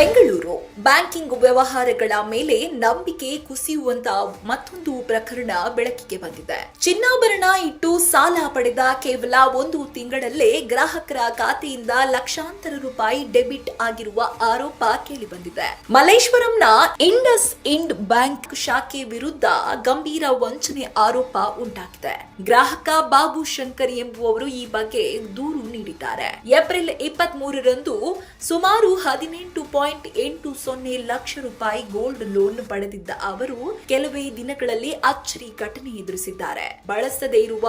Bengaluru banking ವ್ಯವಹಾರಗಳ ಮೇಲೆ ನಂಬಿಕೆ ಕುಸಿಯುವಂತ ಮತ್ತೊಂದು ಪ್ರಕರಣ ಬೆಳಕಿಗೆ ಬಂದಿದೆ. ಚಿನ್ನಾಭರಣ ಇಟ್ಟು ಸಾಲ ಪಡೆದ ಕೇವಲ ಒಂದು ತಿಂಗಳಲ್ಲೇ ಗ್ರಾಹಕರ ಖಾತೆಯಿಂದ ಲಕ್ಷಾಂತರ ರೂಪಾಯಿ ಡೆಬಿಟ್ ಆಗಿರುವ ಆರೋಪ ಕೇಳಿಬಂದಿದೆ. ಮಲ್ಲೇಶ್ವರಂನ ಇಂಡಸ್ ಇಂಡ್ ಬ್ಯಾಂಕ್ ಶಾಖೆ ವಿರುದ್ಧ ಗಂಭೀರ ವಂಚನೆ ಆರೋಪ ಉಂಟಾಗಿದೆ. ಗ್ರಾಹಕ ಬಾಬು ಶಂಕರ್ ಎಂಬುವವರು ಈ ಬಗ್ಗೆ ದೂರು ನೀಡಿದ್ದಾರೆ. ಏಪ್ರಿಲ್ 23ರಂದು ಸುಮಾರು 18.80 ಲಕ್ಷ ರೂಪಾಯಿ ಗೋಲ್ಡ್ ಲೋನ್ ಪಡೆದಿದ್ದ ಅವರು ಕೆಲವೇ ದಿನಗಳಲ್ಲಿ ಅಚ್ಚರಿ ಘಟನೆ ಎದುರಿಸಿದ್ದಾರೆ. ಬಳಸದೇ ಇರುವ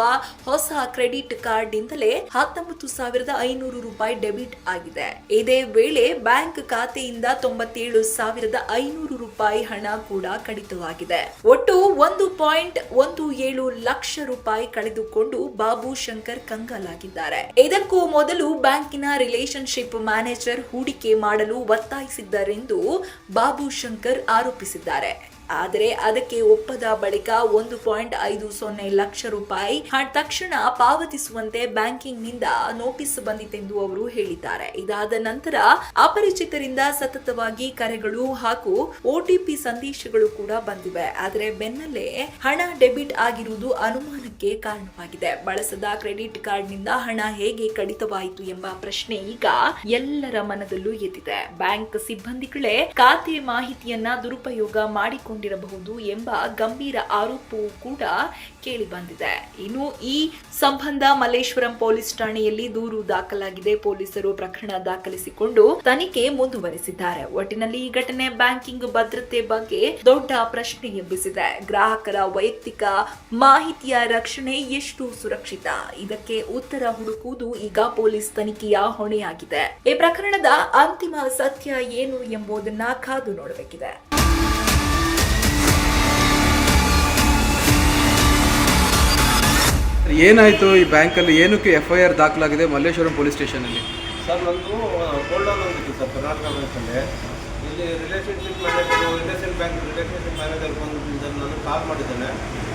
ಹೊಸ ಕ್ರೆಡಿಟ್ ಕಾರ್ಡ್ ಇಂದಲೇ 19,500 ರೂಪಾಯಿ ಡೆಬಿಟ್ ಆಗಿದೆ. ಇದೇ ವೇಳೆ ಬ್ಯಾಂಕ್ ಖಾತೆಯಿಂದ 97,500 ರೂಪಾಯಿ ಹಣ ಕೂಡ ಕಡಿತವಾಗಿದೆ. ಒಟ್ಟು 1.17 ಲಕ್ಷ ರೂಪಾಯಿ ಕಳೆದುಕೊಂಡು ಬಾಬು ಶಂಕರ್ ಕಂಗಾಲಾಗಿದ್ದಾರೆ. ಇದಕ್ಕೂ ಮೊದಲು ಬ್ಯಾಂಕಿನ ರಿಲೇಶನ್ಶಿಪ್ ಮ್ಯಾನೇಜರ್ ಹೂಡಿಕೆ ಮಾಡಲು ಒತ್ತಾಯಿಸಿದ್ದರೆಂದು ಬಾಬು ಶಂಕರ್ ಆರೋಪಿಸಿದ್ದಾರೆ. ಆದರೆ ಅದಕ್ಕೆ ಒಪ್ಪದ ಬಳಿಕ 1.50 ಲಕ್ಷ ರೂಪಾಯಿ ತಕ್ಷಣ ಪಾವತಿಸುವಂತೆ ಬ್ಯಾಂಕಿಂಗ್ನಿಂದ ನೋಟಿಸ್ ಬಂದಿತೆಂದು ಅವರು ಹೇಳಿದ್ದಾರೆ. ಇದಾದ ನಂತರ ಅಪರಿಚಿತರಿಂದ ಸತತವಾಗಿ ಕರೆಗಳು ಹಾಗೂ OTP ಸಂದೇಶಗಳು ಕೂಡ ಬಂದಿವೆ. ಆದರೆ ಬೆನ್ನಲ್ಲೇ ಹಣ ಡೆಬಿಟ್ ಆಗಿರುವುದು ಅನುಮಾನಕ್ಕೆ ಕಾರಣವಾಗಿದೆ. ಬಳಸದ ಕ್ರೆಡಿಟ್ ಕಾರ್ಡ್ನಿಂದ ಹಣ ಹೇಗೆ ಕಡಿತವಾಯಿತು ಎಂಬ ಪ್ರಶ್ನೆ ಈಗ ಎಲ್ಲರ ಮನದಲ್ಲೂ ಎದ್ದಿದೆ. ಬ್ಯಾಂಕ್ ಸಿಬ್ಬಂದಿಗಳೇ ಖಾತೆ ಮಾಹಿತಿಯನ್ನ ದುರುಪಯೋಗ ಮಾಡಿಕೊಂಡಿರಬಹುದು ಎಂಬ ಗಂಭೀರ ಆರೋಪವೂ ಕೂಡ ಕೇಳಿ ಬಂದಿದೆ. ಇನ್ನು ಈ ಸಂಬಂಧ ಮಲ್ಲೇಶ್ವರಂ ಪೊಲೀಸ್ ಠಾಣೆಯಲ್ಲಿ ದೂರು ದಾಖಲಾಗಿದೆ. ಪೊಲೀಸರು ಪ್ರಕರಣ ದಾಖಲಿಸಿಕೊಂಡು ತನಿಖೆ ಮುಂದುವರೆಸಿದ್ದಾರೆ. ಒಟ್ಟಿನಲ್ಲಿ ಈ ಘಟನೆ ಬ್ಯಾಂಕಿಂಗ್ ಭದ್ರತೆ ಬಗ್ಗೆ ದೊಡ್ಡ ಪ್ರಶ್ನೆ ಎಬ್ಬಿಸಿದೆ. ಗ್ರಾಹಕರ ವೈಯಕ್ತಿಕ ಮಾಹಿತಿಯ ರಕ್ಷಣೆ ಎಷ್ಟು ಸುರಕ್ಷಿತ? ಇದಕ್ಕೆ ಉತ್ತರ ಹುಡುಕುವುದು ಈಗ ಪೊಲೀಸ್ ತನಿಖೆಯ ಹೊಣೆಯಾಗಿದೆ. ಈ ಪ್ರಕರಣದ ಅಂತಿಮ ಸತ್ಯ ಏನು ಎಂಬುದನ್ನ ಕಾದು ನೋಡಬೇಕಿದೆ. ಏನಾಯಿತು ಈ ಬ್ಯಾಂಕಲ್ಲಿ? ಏನಕ್ಕೆ FIR ದಾಖಲಾಗಿದೆ ಮಲ್ಲೇಶ್ವರಂ ಪೊಲೀಸ್ ಸ್ಟೇಷನಲ್ಲಿ? ಸರ್, ನಂದು ಗೋಲ್ಡ್ ಲೋನ್ ಒಂದಿತ್ತು ಸರ್ ಕರ್ನಾಟಕ ಬ್ಯಾಂಕಲ್ಲಿ. ಇಲ್ಲಿ relationship manager IndusInd bank relationship manager ಬಂದು ನಾನು ಕಾಲ್ ಮಾಡಿದ್ದೇನೆ.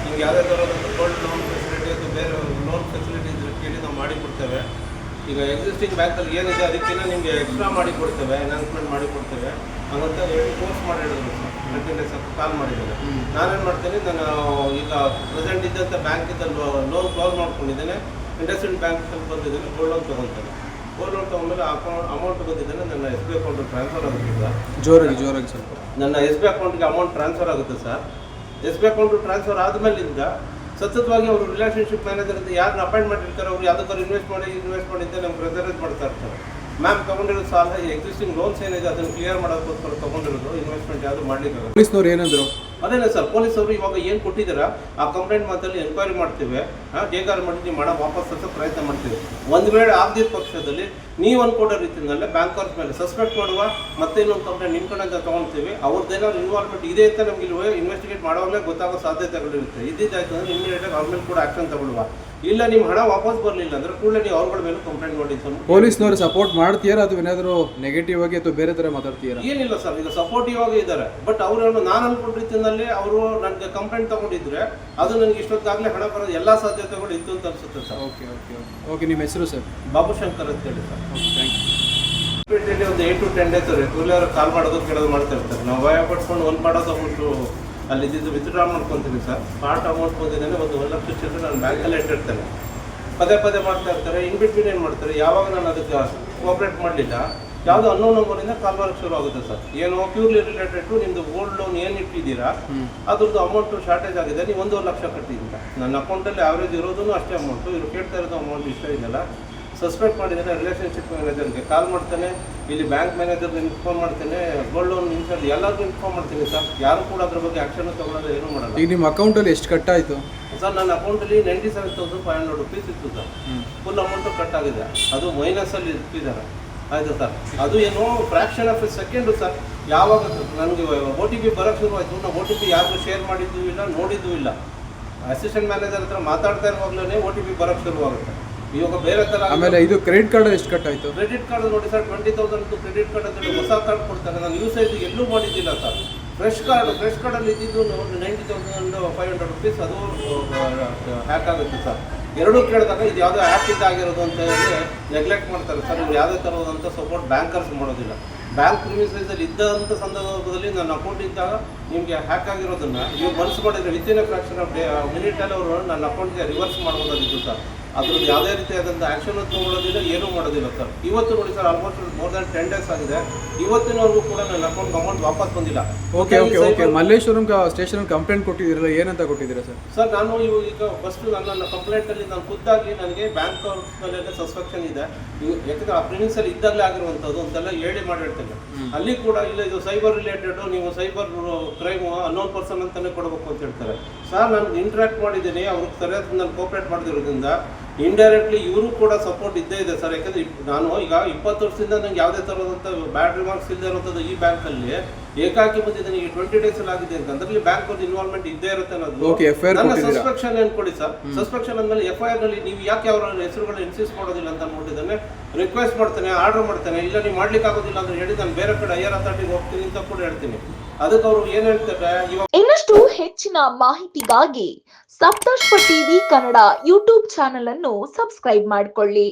ನಿಮ್ಗೆ ಯಾವುದೇ ಥರದೊಂದು ಗೋಲ್ಡ್ ಲೋನ್ ಫೆಸಿಲಿಟಿ ಅಥವಾ ಬೇರೆ ಲೋನ್ ಫೆಸಿಲಿಟಿ ಇದ್ರೆ ಕೇಳಿ ನಾವು ಮಾಡಿಕೊಡ್ತೇವೆ. ಈಗ ಎಕ್ಸಿಸ್ಟಿಂಗ್ ಬ್ಯಾಂಕಲ್ಲಿ ಏನಿದೆ ಅದಕ್ಕಿಂತ ನಿಮಗೆ ಎಕ್ಸ್ಟ್ರಾ ಮಾಡಿಕೊಡ್ತೇವೆ, ಎನ್ಹಾನ್ಸ್ಮೆಂಟ್ ಮಾಡಿಕೊಡ್ತೇವೆ ಹಾಗಂತ ಹೇಳಿ ಪೋಸ್ಟ್ ಮಾಡಿ ಹೇಳಿದ್ರು ಸರ್. ಕಂಟಿನ್ಯೂಸ್ ಕಾಲ್ ಮಾಡಿದ್ದೇನೆ. ನಾನೇನು ಮಾಡ್ತೇನೆ, ನಾನು ಈಗ ಪ್ರೆಸೆಂಟ್ ಇದ್ದಂಥ ಬ್ಯಾಂಕಿಂದ ಲೋನ್ ಕ್ಲೋಸ್ ಮಾಡ್ಕೊಂಡಿದ್ದೇನೆ. ಇಂಡಸ್ಇಂಡ್ ಬ್ಯಾಂಕಲ್ಲಿ ಬಂದಿದ್ದೇನೆ, ಗೋಲ್ಡ್ ಲೋನ್ ತೊಗೊಳ್ತೇನೆ. ಗೋಲ್ಡ್ ಲೋನ್ ತೊಗೊಂಡ್ಮೇಲೆ ಅಮೌಂಟ್ ಬಂದಿದ್ದೇನೆ ನನ್ನ SBI ಅಕೌಂಟಿಗೆ ಟ್ರಾನ್ಸ್ಫರ್ ಆಗುತ್ತೆ ಸರ್. ಜೋರಾಗಿ ಸ್ವಲ್ಪ. ನನ್ನ SBI ಅಕೌಂಟ್ಗೆ ಅಮೌಂಟ್ ಟ್ರಾನ್ಸ್ಫರ್ ಆಗುತ್ತೆ ಸರ್. SBI ಅಕೌಂಟು ಟ್ರಾನ್ಸ್ಫರ್ ಆದಮೇಲಿಂದ ಸತತವಾಗಿ ಅವರು ರಿಲೇಷನ್ಶಿಪ್ ಮ್ಯಾನೇಜರ್ ಅಂತ ಯಾರನ್ನ ಅಪಾಯಿಂಟ್ ಮಾಡಿರ್ತಾರೆ ಅವ್ರು ಯಾವುದಾದ್ರು ಇನ್ವೆಸ್ಟ್ ಮಾಡಿ ಅಂತ ನಮ್ಗೆ ಪ್ರೆಸರೇಜ್ ಮಾಡ್ತಾ ಇರ್ತಾರೆ. ಮ್ಯಾಮ್ ತೊಗೊಂಡಿರೋ ಸಾಲ ಎಕ್ಸಿಸ್ಟಿಂಗ್ ಲೋನ್ಸ್ ಏನಿದೆ ಅದನ್ನು ಕ್ಲಿಯರ್ ಮಾಡೋದಕ್ಕೋಸ್ಕರ ತೊಗೊಂಡಿರೋದು, ಇನ್ವೆಸ್ಟ್ಮೆಂಟ್ ಯಾವುದು ಮಾಡಲಿಕ್ಕೆ. ಪೊಲೀಸ್ನವ್ರು ಏನಂದ್ರು? ಅದೇನೇ ಸರ್, ಪೊಲೀಸವರು ಇವಾಗ ಏನು ಕೊಟ್ಟಿದ್ದೀರಾ ಆ ಕಂಪ್ಲೇಂಟ್ ಮಾತಲ್ಲಿ ಎನ್ಕ್ವೈರಿ ಮಾಡ್ತೀವಿ, ಹೇಗಾರು ಮಾಡಿ ನೀವು ಹಣ ವಾಪಸ್ ತರಿಸೋ ಪ್ರಯತ್ನ ಮಾಡ್ತೀವಿ. ಒಂದು ವೇಳೆ ಆಗದಿದ್ದ ಪಕ್ಷದಲ್ಲಿ ನೀವು ಅನ್ಕೊಡೋ ರೀತಿಯಲ್ಲೇ ಬ್ಯಾಂಕರ್ಸ್ ಮೇಲೆ ಸಸ್ಪೆಕ್ಟ್ ಮಾಡುವ ಮತ್ತೆ ಇನ್ನೊಂದು ಕಂಪ್ಲೇಂಟ್ ನಿಮ್ಮ ಕಡೆಯಿಂದ ತೊಗೊಳ್ತೀವಿ. ಅವ್ರದ್ದೇನಾದ್ರು ಇನ್ವಾಲ್ವ್ಮೆಂಟ್ ಇದೆ ಅಂತ ನಮ್ಗೆ ಇಲ್ಲಿ ಇನ್ವೆಸ್ಟಿಗೇಟ್ ಮಾಡೋವಾಗಲೇ ಗೊತ್ತಾಗೋ ಸಾಧ್ಯತೆಗಳಿರುತ್ತೆ. ಇದ್ದಿದ್ದಾಯ್ತು ಅಂದರೆ ಇಮಿಡಿಯೇಟಾಗಿ ಅವ್ರ ಮೇಲೆ ಕೂಡ ಆ್ಯಕ್ಷನ್ ತಗೊಳ್ಳುವ. ಇಲ್ಲ ನಿಮ್ಮ ಹಣ ವಾಪಸ್ ಬರಲಿಲ್ಲ ಅಂದರೆ ಕೂಡಲೇ ನೀವು ಅವ್ರಗಳ ಮೇಲೆ ಕಂಪ್ಲೇಂಟ್ ಮಾಡಿ. ಪೊಲೀಸ್ನವರು ಸಪೋರ್ಟ್ ಮಾಡ್ತೀರಾ ಅಥವಾ ಏನಾದರೂ ನೆಗೆಟಿವ್ ಆಗಿ ಅಥವಾ ಬೇರೆ ಥರ ಮಾತಾಡ್ತೀರಾ? ಏನಿಲ್ಲ ಸರ್, ಈಗ ಸಪೋರ್ಟಿವ್ ಆಗಿ ಇದ್ದಾರೆ. ಬಟ್ ಅವರು ನಾನು ಅನ್ಕೊಂಡ ರೀತಿಯಲ್ಲಿ ಅವರು ನನಗೆ ಕಂಪ್ಲೇಂಟ್ ತಗೊಂಡಿದ್ರೆ ಅದು ನನಗೆ ಇಷ್ಟೊತ್ತಾಗಲೇ ಹಣ ಬರೋದು ಎಲ್ಲ ಸಾಧ್ಯತೆಗಳು ಇತ್ತು ಅಂತ ಅನ್ಸುತ್ತೆ ಸರ್. ಓಕೆ ನಿಮ್ಮ ಹೆಸರು ಸರ್? ಬಾಬು ಶಂಕರ್ ಅಂತ ಹೇಳಿ ಸರ್. Thank you. ಒಂದು 8 to 10 ಡೇಸ್ ಕೂಲಿಯವರು ಕಾಲ್ ಮಾಡೋದು ಕೇಳೋದು ಮಾಡ್ತಾ ಇರ್ತಾರೆ. ನಾವು ಭಯ ಪಡ್ಕೊಂಡು ಒಂದು ಪಾಡ ತಗೊಂಡು ಅಲ್ಲಿ ಇದ್ದಿದ್ದು ವಿತ್ಡ್ರಾ ಮಾಡ್ಕೊತೀವಿ ಸರ್. ಪಾರ್ಟ್ ಅಮೌಂಟ್ ಬಂದಿದ್ದೇನೆ, ಒಂದು 1 ಲಕ್ಷ ಚಿಲ್ಲರೆ ನಾನು ಬ್ಯಾಂಕಲ್ಲೇ ಇಟ್ಟಿರ್ತೇನೆ. ಪದೇ ಮಾಡ್ತಾ ಇರ್ತಾರೆ. ಇನ್ ಬಿಟ್ವೀನ್ ಏನು ಮಾಡ್ತಾರೆ, ಯಾವಾಗ ನಾನು ಅದಕ್ಕೆ ಕೋಆಪ್ರೇಟ್ ಮಾಡಲಿಲ್ಲ ಯಾವುದೋ ಅನ್ನೋ ನಂಬರಿಂದ ಕಾಲ್ ಮಾಡೋಕ್ಕೆ ಶುರು ಆಗುತ್ತೆ ಸರ್. ಏನೋ ಪ್ಯೂರ್ಲಿ ರಿಲೇಟೆಡ್ ಟು ನಿಮ್ಮದು ಗೋಲ್ಡ್ ಲೋನ್ ಏನು ಇಟ್ಟಿದ್ದೀರಾ ಅದ್ರದ್ದು ಅಮೌಂಟು ಶಾರ್ಟೇಜ್ ಆಗಿದೆ, ನೀವು 1 ಲಕ್ಷ ಕಟ್ಟಿದ್ದೀರಾ. ನನ್ನ ಅಕೌಂಟಲ್ಲಿ ಆವ್ರೇಜ್ ಇರೋದೂ ಅಷ್ಟೇ ಅಮೌಂಟು, ಇವ್ರು ಕೇಳ್ತಾ ಇರೋದು ಅಮೌಂಟ್ ಇಷ್ಟ ಇದೆಯಲ್ಲ. ಸಸ್ಪೆಕ್ಟ್ ಮಾಡಿದ್ದೇನೆ, ರಿಲೇಷನ್ಶಿಪ್ ಮ್ಯಾನೇಜರ್ಗೆ ಕಾಲ್ ಮಾಡ್ತೇನೆ, ಇಲ್ಲಿ ಬ್ಯಾಂಕ್ ಮ್ಯಾನೇಜರ್ಗೆ ಇನ್ಫಾರ್ಮ್ ಮಾಡ್ತೇನೆ, ಗೋಲ್ಡ್ ಲೋನ್ ಇನ್ಸಲ್ಲಿ ಎಲ್ಲರಿಗೂ ಇನ್ಫಾರ್ಮ್ ಮಾಡ್ತೀನಿ ಸರ್. ಯಾರು ಕೂಡ ಅದ್ರ ಬಗ್ಗೆ ಆ್ಯಕ್ಷನ್ ತಗೊಳ್ಳೋದು ಏನೂ ಮಾಡಲ್ಲ. ಈಗ ನಿಮ್ಮ ಅಕೌಂಟಲ್ಲಿ ಎಷ್ಟು ಕಟ್ಟಾಯಿತು ಸರ್? ನನ್ನ ಅಕೌಂಟಲ್ಲಿ 97,500 ರೂಪೀಸ್ ಇತ್ತು ಸರ್. ಫುಲ್ ಅಮೌಂಟು ಕಟ್ ಆಗಿದೆ, ಅದು ಮೈನಸಲ್ಲಿ ಇಟ್ಟಿದ್ದಾರೆ. ಆಯಿತು ಸರ್, ಅದು ಏನೋ fraction of A second sir. ಯಾವಾಗ ನನಗೆ OTP ಬರೋಕ್ಕೆ ಶುರುವಾಯಿತು, ನಾವು OTP ಯಾರಿಗೂ ಶೇರ್ ಮಾಡಿದ್ದೂ ಇಲ್ಲ, ನೋಡಿದ್ದೂ ಇಲ್ಲ. ಅಸಿಸ್ಟೆಂಟ್ ಮ್ಯಾನೇಜರ್ ಹತ್ರ ಮಾತಾಡ್ತಾ ಇರುವಾಗಲೇ OTP ಬರೋಕ್ಕೆ ಶುರುವಾಗುತ್ತೆ. ಇವಾಗ ಬೇರೆ ಥರ. ಆಮೇಲೆ ಇದು ಕ್ರೆಡಿಟ್ ಕಾರ್ಡ್ ಎಷ್ಟು ಕಟ್ಟಾಯಿತು? ಕ್ರೆಡಿಟ್ ಕಾರ್ಡ್ ನೋಡಿ ಸರ್, 20,000 ಕ್ರೆಡಿಟ್ ಕಾರ್ಡ್ ಅಂತೇಳಿ ಹೊಸ ಕಾರ್ಡ್ ಕೊಡ್ತಾರೆ. ನಾನು ಯೂಸೇಜ್ ಎಲ್ಲೂ ಮಾಡಿದ್ದಿಲ್ಲ ಸರ್. ಫ್ರೆಶ್ ಕಾರ್ಡಲ್ಲಿ ಇದ್ದಿದ್ದು 90,500 ರೂಪೀಸ್ ಅದು ಹ್ಯಾಕ್ ಆಗುತ್ತೆ ಸರ್. ಎರಡೂ ಕೇಳಿದಾಗ ಇದು ಯಾವುದೋ ಆ್ಯಪ್ ಇದ್ದಾಗಿರೋದು ಅಂತ ಹೇಳಿ ನೆಗ್ಲೆಕ್ಟ್ ಮಾಡ್ತಾರೆ ಸರ್. ಇವ್ರು ಯಾವುದೇ ಥರದಂಥ ಸಪೋರ್ಟ್ ಬ್ಯಾಂಕರ್ಸ್ ಮಾಡೋದಿಲ್ಲ. ಬ್ಯಾಂಕ್ ಪ್ರಿಮಿಸೈಸಲ್ಲಿ ಇದ್ದಂಥ ಸಂದರ್ಭದಲ್ಲಿ ನನ್ನ ಅಕೌಂಟ್ ಇದ್ದಾಗ ನಿಮಗೆ ಹ್ಯಾಕ್ ಆಗಿರೋದನ್ನು ಇವ್ರು ಮನಸ್ಸು ಮಾಡಿದರೆ ವಿತಿನ್ ಎ ಫ್ರಾಕ್ಷನ್ ಆಫ್ ಮಿನಿಟಲ್ಲಿ ಅವರು ನನ್ನ ಅಕೌಂಟ್ಗೆ ರಿವರ್ಸ್ ಮಾಡ್ಬೋದಾಗಿತ್ತು ಸರ್. ಅದ್ರದ್ದು ಯಾವುದೇ ರೀತಿಯಾದಂಥ ಆ್ಯಕ್ಷನ್ ತೊಗೊಳ್ಳೋದಿಲ್ಲ, ಏನೂ ಮಾಡೋದಿಲ್ಲ ಸರ್. ಇವತ್ತು ನೋಡಿ sir, almost more than 10 days ಆಗಿದೆ, ಇವತ್ತಿನವರೆಗೂ ಕೂಡ ನನ್ನ ಅಕೌಂಟ್ ಅಮೌಂಟ್ ವಾಪಸ್ ಬಂದಿಲ್ಲ. ಓಕೆ ಮಲ್ಲೇಶ್ವರಂ ಸ್ಟೇಷನ್ ಕಂಪ್ಲೇಂಟ್ ಕೊಟ್ಟಿದ್ದೀರಲ್ಲ, ಏನಂತ ಕೊಟ್ಟಿದ್ದೀರಾ ಸರ್? ಸರ್ ನಾನು ಈಗ ಫಸ್ಟ್ ನನ್ನ ಕಂಪ್ಲೇಂಟಲ್ಲಿ ನಾನು ಖುದ್ದಾಗಿ ನನಗೆ ಬ್ಯಾಂಕ್ ಮೇಲೆ ಸಸ್ಪೆಕ್ಷನ್ ಇದೆ, ಯಾಕಂದರೆ ಆ ಪ್ರಿಮಿಸಲ್ಲಿ ಇದ್ದಾಗಲೇ ಆಗಿರುವಂಥದ್ದು ಅಂತೆಲ್ಲ ಹೇಳಿ ಮಾಡಿರ್ತೇನೆ. ಅಲ್ಲಿ ಕೂಡ ಇಲ್ಲ ಇದು ಸೈಬರ್ ರಿಲೇಟೆಡ್, ನೀವು ಸೈಬರ್ ಕ್ರೈಮ್ ಅನ್ನೋನ್ ಪರ್ಸನ್ ಅಂತಲೇ ಕೊಡಬೇಕು ಅಂತ ಹೇಳ್ತಾರೆ. ಸರ್ ನಾನು ಇಂಟ್ರಾಕ್ಟ್ ಮಾಡಿದ್ದೀನಿ, ಅವ್ರಿಗೆ ಸರಿಯಾದ ನಾನು ಕೋಆಪ್ರೇಟ್ ಮಾಡಿದಿರೋದ್ರಿಂದ ಇಂಡೈರೆಕ್ಟ್ಲಿ ಇವರು ಕೂಡ ಸಪೋರ್ಟ್ ಇದ್ದೇ ಇದೆ ಸರ್. ಯಾಕಂದರೆ ನಾನು ಈಗ 20 ವರ್ಷದಿಂದ ನಂಗೆ ಯಾವುದೇ ಥರದಂಥ ಬ್ಯಾಡ್ ರಿಮಾರ್ಕ್ಸ್ ಇಲ್ಲದೆ ಇರೋಂಥದ್ದು ಈ ಬ್ಯಾಂಕಲ್ಲಿ ಏಕಾಕಿ ಬಂದಿದ್ದೀನಿ. ಈ 20 days ಆಗಿದೆ ಅಂತ ಅದರಲ್ಲಿ ಬ್ಯಾಂಕ್ ಇನ್ವಾಲ್ವ್ಮೆಂಟ್ ಇದ್ದೇ ಇರುತ್ತೆ ಅನ್ನೋದು ನನ್ನ ಸಸ್ಪೆಕ್ಷನ್ ಅನ್ಕೊಳ್ಳಿ ಸರ್. ಸಸ್ಪೆಕ್ಷನ್ ಅಂದಮೇಲೆ FIR ನಲ್ಲಿ ನೀವು ಯಾಕೆ ಅವರ ಹೆಸರುಗಳನ್ನ ಇನ್ಸಿಸ್ಟ್ ಮಾಡೋದಿಲ್ಲ ಅಂತ ಅಂದ್ಬಿಟ್ಟಿದ್ದಾನೆ. ರಿಕ್ವೆಸ್ಟ್ ಮಾಡ್ತೇನೆ, ಆರ್ಡರ್ ಮಾಡ್ತೇನೆ, ಇಲ್ಲ ನೀವು ಮಾಡ್ಲಿಕ್ಕೆ ಆಗೋದಿಲ್ಲ ಅಂತ ಹೇಳಿ ನಾನು ಬೇರೆ ಕಡೆ ಹೈಯರ್ ಅಥಾರಿಟಿಗೆ ಹೋಗ್ತೀನಿ ಅಂತ ಕೂಡ ಹೇಳ್ತೀನಿ. ಅದಕ್ಕೆ ಅವರು ಏನ್ ಹೇಳ್ತಾರೆ, ಇನ್ನಷ್ಟು ಹೆಚ್ಚಿನ ಮಾಹಿತಿಗಾಗಿ Saptashwa TV Kannada YouTube channel ಅನ್ನು ಸಬ್ಸ್ಕ್ರೈಬ್ ಮಾಡಿಕೊಳ್ಳಿ.